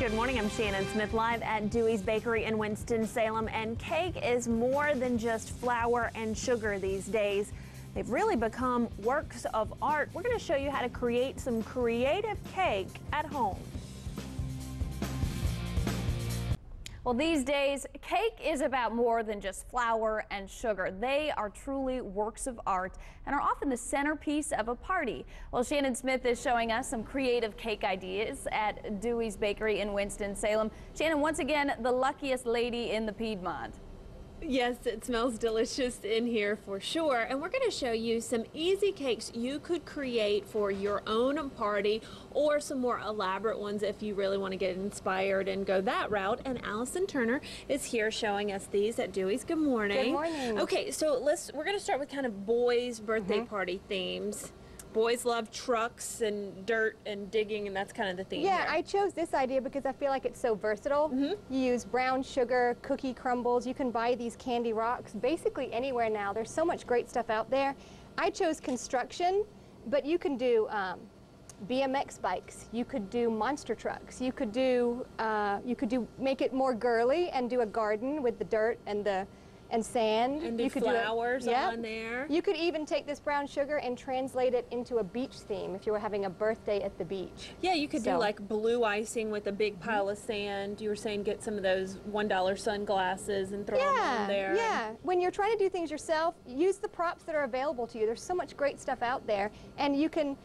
Good morning, I'm Shannon Smith, live at Dewey's Bakery in Winston-Salem, and cake is more than just flour and sugar these days. They've really become works of art. We're going to show you how to create some creative cake at home. Well, these days, cake is about more than just flour and sugar. They are truly works of art and are often the centerpiece of a party. Well, Shannon Smith is showing us some creative cake ideas at Dewey's Bakery in Winston-Salem. Shannon, once again, the luckiest lady in the Piedmont. Yes, it smells delicious in here for sure. And we're going to show you some easy cakes you could create for your own party, or some more elaborate ones if you really want to get inspired and go that route. And Allison Turner is here showing us these at Dewey's. Good morning. Good morning. Okay, so we're going to start with kind of boys' birthday party themes. Boys love trucks and dirt and digging, and that's kind of the theme. Yeah, here. I chose this idea because I feel like it's so versatile. You use brown sugar, cookie crumbles. You can buy these candy rocks basically anywhere now. There's so much great stuff out there. I chose construction, but you can do BMX bikes. You could do monster trucks. You could do make it more girly and do a garden with the dirt and sand. And you could flowers on there. You could even take this brown sugar and translate it into a beach theme if you were having a birthday at the beach. Yeah, you could do like blue icing with a big pile of sand. You were saying get some of those $1 sunglasses and throw them on there. Yeah, when you're trying to do things yourself, use the props that are available to you. There's so much great stuff out there, and you don't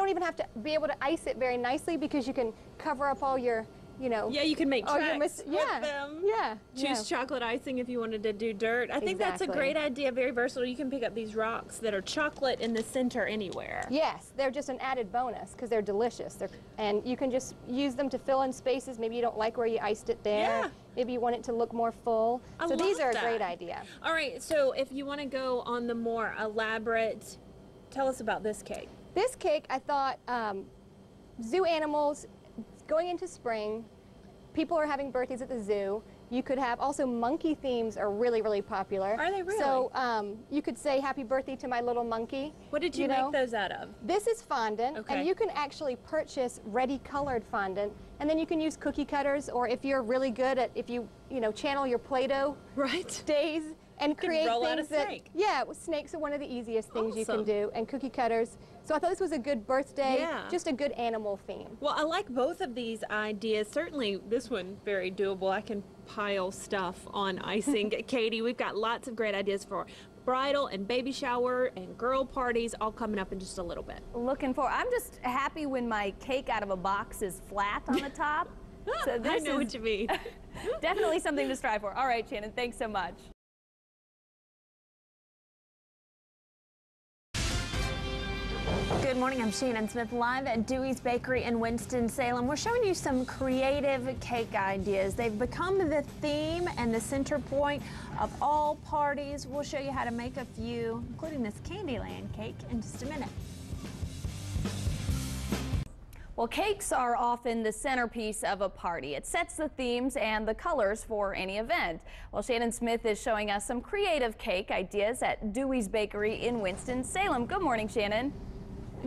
even have to be able to ice it very nicely, because you can cover up all your, yeah, you can make tracks with them. Yeah. Choose chocolate icing if you wanted to do dirt. I think that's a great idea, very versatile. You can pick up these rocks that are chocolate in the center anywhere. Yes, they're just an added bonus because they're delicious. And you can just use them to fill in spaces. Maybe you don't like where you iced it there. Yeah. Maybe you want it to look more full. So these are a great idea. All right, so if you want to go on the more elaborate, tell us about this cake. This cake, I thought, zoo animals. Going into spring, people are having birthdays at the zoo. You could have also monkey themes are really, really popular. Are they really? So you could say happy birthday to my little monkey. What did you make those out of? This is fondant, okay. And you can actually purchase ready colored fondant, and then you can use cookie cutters, or if you're really good at, if you channel your Play-Doh days and create roll things out a snake. Yeah, snakes are one of the easiest things you can do, and cookie cutters. So I thought this was a good birthday, just a good animal theme. Well, I like both of these ideas. Certainly this one, very doable. I can pile stuff on icing. Katie, we've got lots of great ideas for bridal and baby shower and girl parties, all coming up in just a little bit. I'm just happy when my cake out of a box is flat on the top. So this I know what you mean. Definitely something to strive for. All right, Shannon, thanks so much. Good morning, I'm Shannon Smith, live at Dewey's Bakery in Winston-Salem. We're showing you some creative cake ideas. They've become the theme and the center point of all parties. We'll show you how to make a few, including this Candyland cake, in just a minute. Well, cakes are often the centerpiece of a party. It sets the themes and the colors for any event. Well, Shannon Smith is showing us some creative cake ideas at Dewey's Bakery in Winston-Salem. Good morning, Shannon.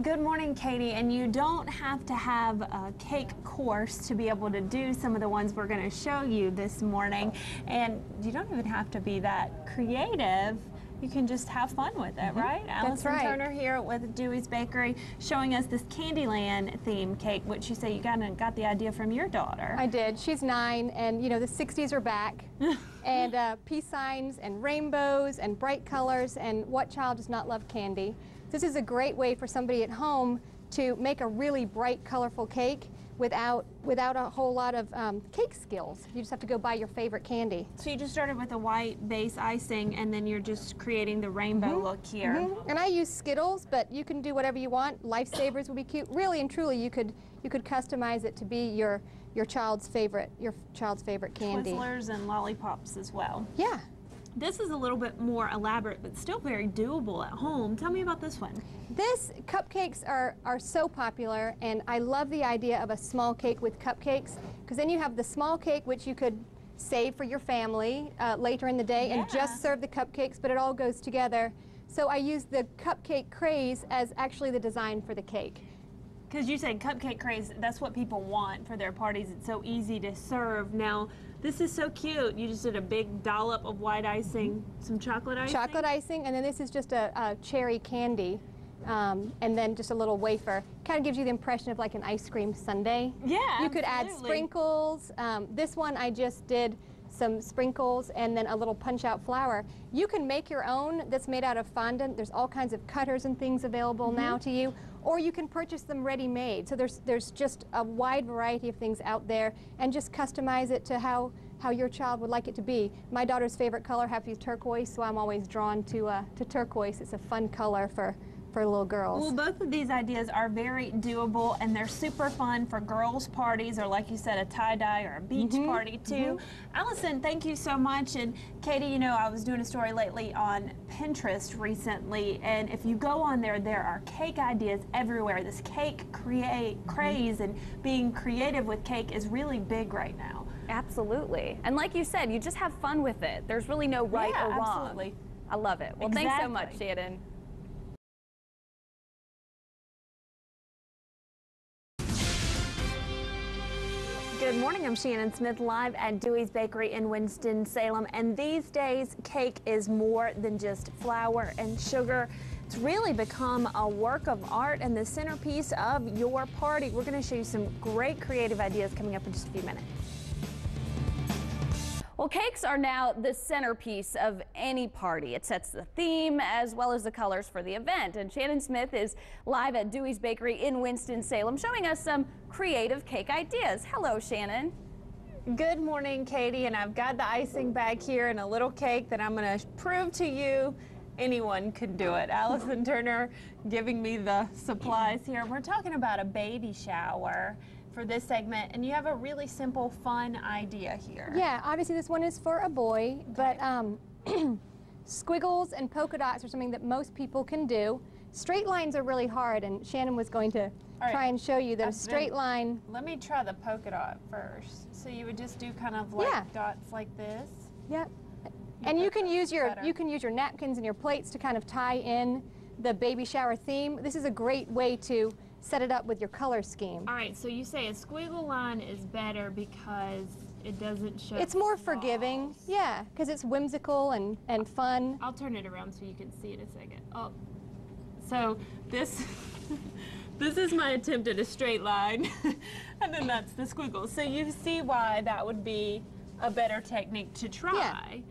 Good morning, Katie. And you don't have to have a cake course to be able to do some of the ones we're going to show you this morning. And you don't even have to be that creative. You can just have fun with it, right? Allison Turner here with Dewey's Bakery showing us this Candyland theme cake, which you say you got the idea from your daughter. I did. She's 9, and the 60s are back. And peace signs and rainbows and bright colors, and what child does not love candy? This is a great way for somebody at home to make a really bright, colorful cake without a whole lot of cake skills. You just have to go buy your favorite candy. So you just started with a white base icing, and then you're just creating the rainbow look here. And I use Skittles, but you can do whatever you want. Lifesavers would be cute. Really and truly, you could customize it to be your child's favorite candy. Twizzlers and lollipops as well. Yeah. This is a little bit more elaborate, but still very doable at home. Tell me about this one. This cupcakes are so popular, and I love the idea of a small cake with cupcakes, because then you have the small cake, which you could save for your family later in the day and just serve the cupcakes, but it all goes together. So I use the cupcake craze as actually the design for the cake. Because you said cupcake craze, that's what people want for their parties. It's so easy to serve. Now, this is so cute. You just did a big dollop of white icing, some chocolate icing? Chocolate icing, and then this is just a cherry candy, and then just a little wafer. Kind of gives you the impression of like an ice cream sundae. Yeah, You could add sprinkles. This one I just did some sprinkles and then a little punch-out flour. You can make your own that's made out of fondant. There's all kinds of cutters and things available now to you, or you can purchase them ready-made. So there's just a wide variety of things out there, and just customize it to how your child would like it to be. My daughter's favorite color happens to be turquoise, so I'm always drawn to turquoise. It's a fun color for little girls. Well, both of these ideas are very doable, and they're super fun for girls' parties, or like you said, a tie-dye or a beach party too. Allison, thank you so much. And Katie, you know, I was doing a story lately on Pinterest recently, and if you go on there, there are cake ideas everywhere. This cake craze and being creative with cake is really big right now. Absolutely. And like you said, you just have fun with it. There's really no right or wrong. Absolutely. I love it. Well, thanks so much, Shannon. Good morning, I'm Shannon Smith, live at Dewey's Bakery in Winston-Salem, and these days cake is more than just flour and sugar. It's really become a work of art and the centerpiece of your party. We're going to show you some great creative ideas coming up in just a few minutes. Well, cakes are now the centerpiece of any party. It sets the theme as well as the colors for the event. And Shannon Smith is live at Dewey's Bakery in Winston-Salem showing us some creative cake ideas. Hello, Shannon. Good morning, Katie, and I've got the icing back here and a little cake that I'm going to prove to you anyone could do it. Allison Turner giving me the supplies here. We're talking about a baby shower for this segment, and you have a really simple, fun idea here. Yeah, obviously this one is for a boy, but squiggles and polka dots are something that most people can do. Straight lines are really hard, and Shannon was going to try and show you that a straight line. Let me try the polka dot first. So you would just do kind of like dots like this. Yep. And you can use your napkins and your plates to kind of tie in the baby shower theme. This is a great way to set it up with your color scheme. All right, so you say a squiggle line is better because it doesn't show. It's more forgiving, yeah, because it's whimsical and fun. I'll turn it around so you can see it a second. Oh, so this this is my attempt at a straight line, and then that's the squiggle. So you see why that would be a better technique to try. Yeah.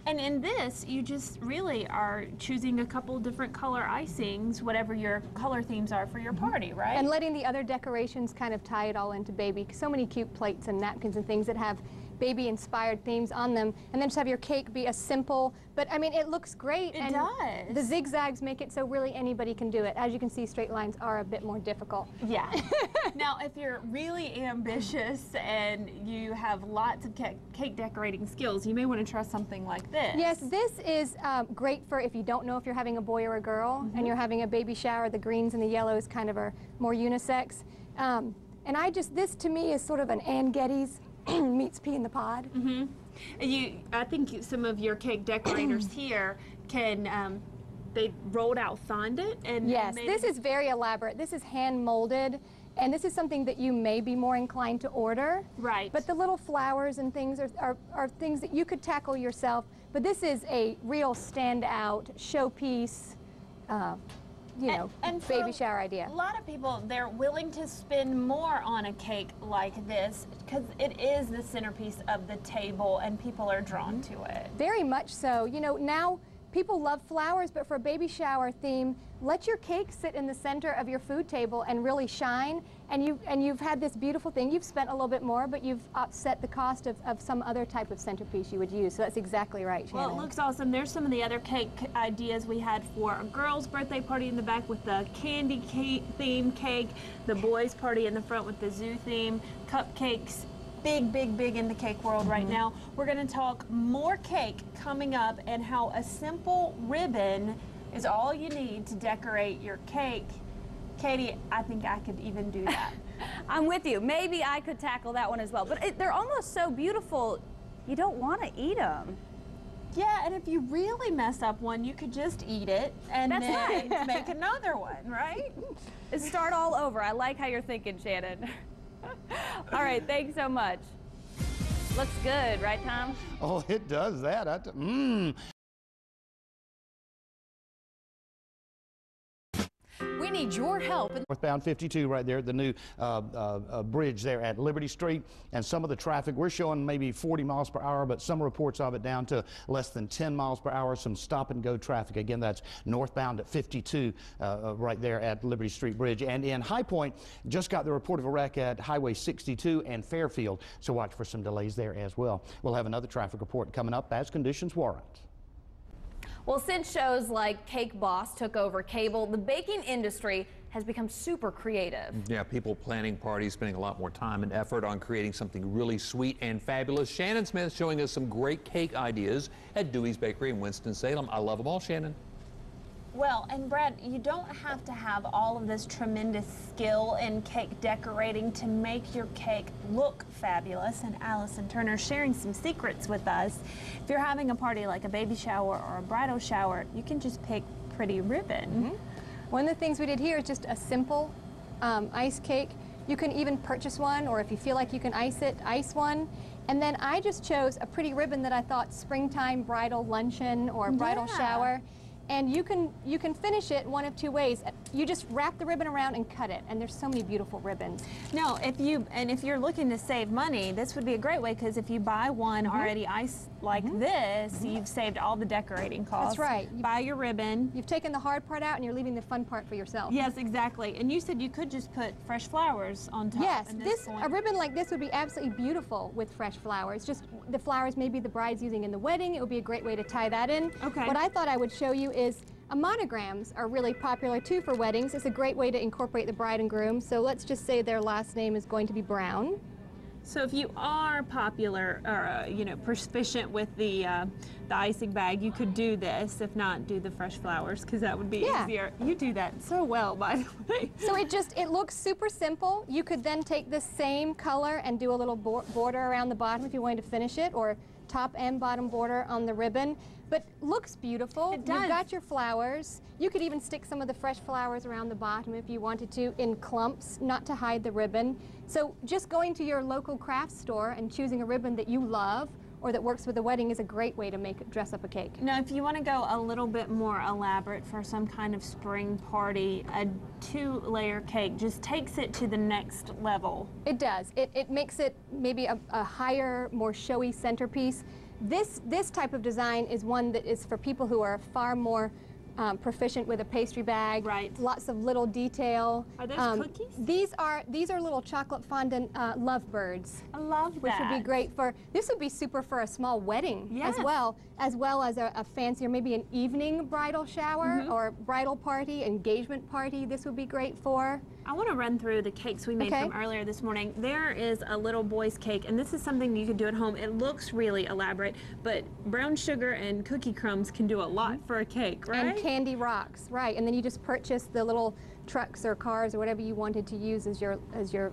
And in this, you just really are choosing a couple different color icings, whatever your color themes are for your party, right? And letting the other decorations kind of tie it all into baby. So many cute plates and napkins and things that have baby-inspired themes on them, and then just have your cake be a simple, but I mean, it looks great. It does. The zigzags make it so really anybody can do it. As you can see, straight lines are a bit more difficult. Yeah. Now, if you're really ambitious and you have lots of cake decorating skills, you may want to try something like this. Yes, this is great for if you don't know if you're having a boy or a girl, and you're having a baby shower. The greens and the yellows kind of are more unisex. And this to me is sort of an Ann Getty's meets pea in the pod. I think some of your cake decorators here can, they rolled out fondant and yes, this is very elaborate. This is hand molded, and this is something that you may be more inclined to order. Right. But the little flowers and things are things that you could tackle yourself. But this is a real standout showpiece. You know, and baby shower idea. A lot of people, they're willing to spend more on a cake like this because it is the centerpiece of the table and people are drawn to it. Very much so. You know, now people love flowers, but for a baby shower theme, let your cake sit in the center of your food table and really shine. And you've had this beautiful thing. You've spent a little bit more, but you've offset the cost of some other type of centerpiece you would use. So that's exactly right, Shannon. Well, it looks awesome. There's some of the other cake ideas we had for a girl's birthday party in the back with the candy theme cake, the boys' party in the front with the zoo theme, cupcakes. Big in the cake world right now. We're going to talk more cake coming up and how a simple ribbon is all you need to decorate your cake. Katie, I think I could even do that. I'm with you. Maybe I could tackle that one as well. But they're almost so beautiful, you don't want to eat them. Yeah, and if you really mess up one, you could just eat it and That's then right. make another one, right? Start all over. I like how you're thinking, Shannon. All right, thanks so much. Looks good, right, Tom? Oh, it does that. We need your help. Northbound 52 right there, the new bridge there at Liberty Street, and some of the traffic, we're showing maybe 40 miles per hour, but some reports of it down to less than 10 miles per hour, some stop and go traffic. Again, that's northbound at 52 right there at Liberty Street Bridge. And in High Point, just got the report of a wreck at Highway 62 and Fairfield, so watch for some delays there as well. We'll have another traffic report coming up as conditions warrant. Well, since shows like Cake Boss took over cable, the baking industry has become super creative. Yeah, people planning parties, spending a lot more time and effort on creating something really sweet and fabulous. Shannon Smith showing us some great cake ideas at Dewey's Bakery in Winston-Salem. I love them all, Shannon. Well, and Brad, you don't have to have all of this tremendous skill in cake decorating to make your cake look fabulous. And Allison Turner sharing some secrets with us. If you're having a party like a baby shower or a bridal shower, you can just pick pretty ribbon. Mm-hmm. One of the things we did here is just a simple ice cake. You can even purchase one, or if you feel like you can ice it, ice one. And then I just chose a pretty ribbon that I thought springtime bridal luncheon or bridal shower. And you can finish it one of two ways. You just wrap the ribbon around and cut it, and there's so many beautiful ribbons. No, if you're looking to save money, this would be a great way, because if you buy one already iced like this, you've saved all the decorating costs. That's right. You buy your ribbon. You've taken the hard part out and you're leaving the fun part for yourself. Yes, exactly. And you said you could just put fresh flowers on top. Yes, a ribbon like this would be absolutely beautiful with fresh flowers. Just the flowers maybe the bride's using in the wedding. It would be a great way to tie that in. Okay. What I thought I would show you is monograms are really popular too for weddings. It's a great way to incorporate the bride and groom. So let's just say their last name is going to be Brown. So if you are popular or proficient with the icing bag, you could do this. If not, do the fresh flowers, because that would be easier. You do that so well, by the way. So it looks super simple. You could then take this same color and do a little border around the bottom if you wanted to finish it, or top and bottom border on the ribbon. But looks beautiful. It does. You've got your flowers. You could even stick some of the fresh flowers around the bottom if you wanted to, in clumps, not to hide the ribbon. So just going to your local craft store and choosing a ribbon that you love or that works with the wedding is a great way to dress up a cake. Now, if you want to go a little bit more elaborate for some kind of spring party, a 2-layer cake just takes it to the next level. It does. It makes it maybe a higher, more showy centerpiece. This type of design is one that is for people who are far more proficient with a pastry bag. Right. Lots of little detail. Are those cookies? These are little chocolate fondant lovebirds. I love that. Which would be great for, this would be super for a small wedding as well as a fancier, maybe an evening bridal shower or bridal party, engagement party. This would be great for. I want to run through the cakes we made from earlier this morning. There is a little boy's cake, and this is something you can do at home. It looks really elaborate, but brown sugar and cookie crumbs can do a lot for a cake, right? And candy rocks, right? And then you just purchase the little trucks or cars or whatever you wanted to use as your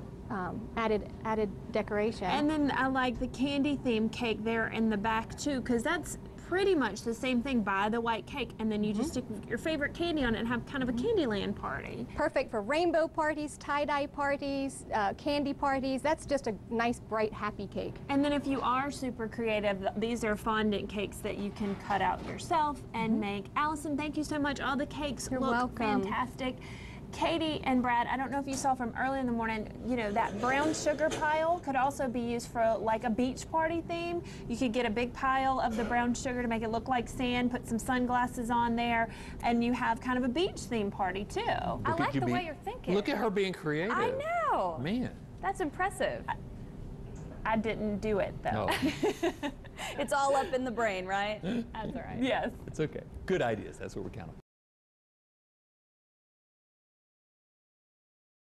added decoration. And then I like the candy themed cake there in the back too, because that's pretty much the same thing. Buy the white cake and then you just stick your favorite candy on it and have kind of a Candyland party. Perfect for rainbow parties, tie-dye parties, candy parties. That's just a nice, bright, happy cake. And then if you are super creative, these are fondant cakes that you can cut out yourself and make. Allison, thank you so much. All the cakes look fantastic. Katie and Brad, I don't know if you saw from early in the morning, that brown sugar pile could also be used for like a beach party theme. You could get a big pile of the brown sugar to make it look like sand, put some sunglasses on there, and you have kind of a beach theme party too. I like the way you're thinking. Look at her being creative. I know. Man. That's impressive. I didn't do it though. Oh. It's all up in the brain, right? That's all right. Yes. It's okay. Good ideas. That's what we're counting on.